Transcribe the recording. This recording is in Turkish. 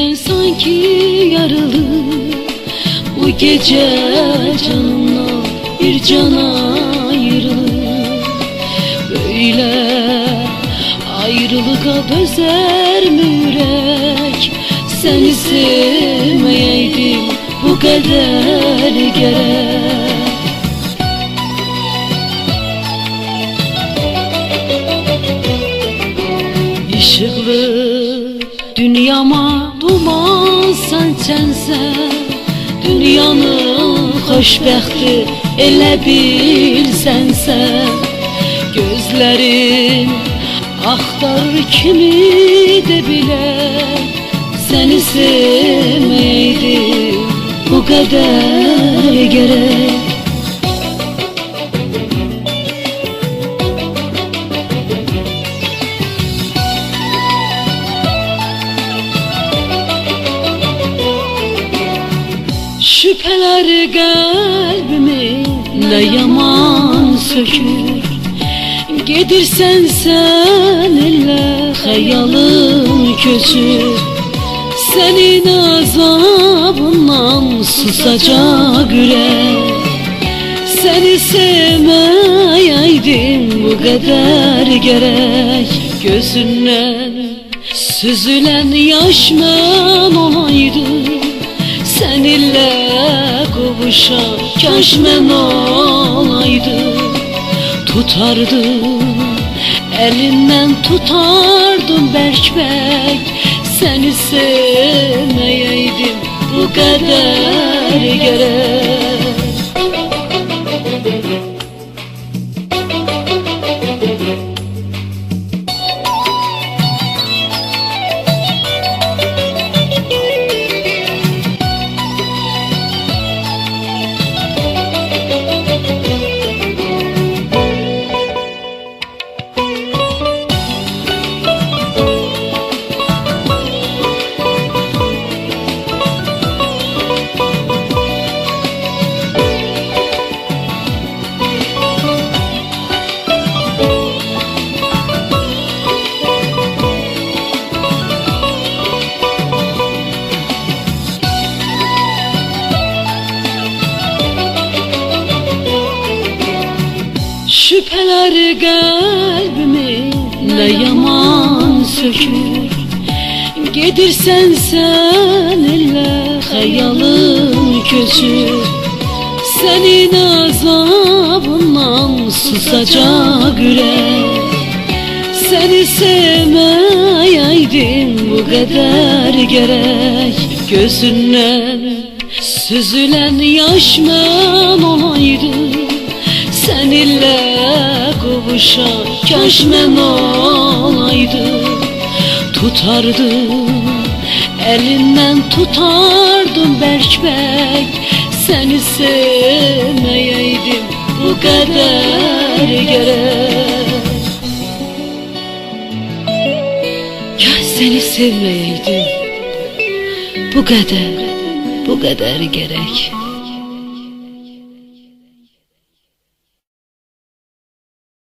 yüreğimden sanki yaralı. Bu gece canımdan bir cana ayrılır. Böyle ayrılığa dözer mi yürek? Seni sevmeyeydim bu kadar gerek. Işıklı dünyama duman saçensen, dünyanın xoşbəxti elə bilsən sən. Gözlərin axtarır kimi də bilək, səni sevməydim bu qədər gərək. Şüpheler kalbimi ne yaman sökür. Gedirsen seninle hayalım köçür. Senin azabından susacak yürek. Seni sevmeyeydim bu kadar gerek. Gözünden süzülen yaş mən olaydım. Seninle kavuşan kaş mən olaydım. Tutardım, elinden tutardım bərk-bərk. Seni sevmeyeydim bu kadar gerek. Şüpheler kalbimi ne yaman sökür. Gedirsen seninle hayalım köçür. Senin azabından susacak yürek. Seni sevmeyeydim bu kadar gerek. Gözünden süzülen yaş mən olaydım. Seninle kavuşan kaş mən olaydım. Tutardım, elinden tutardım bərk-bərk. Seni sevmeyeydim bu kadar gerek. Ya seni sevmeyeydim bu kadar gerek.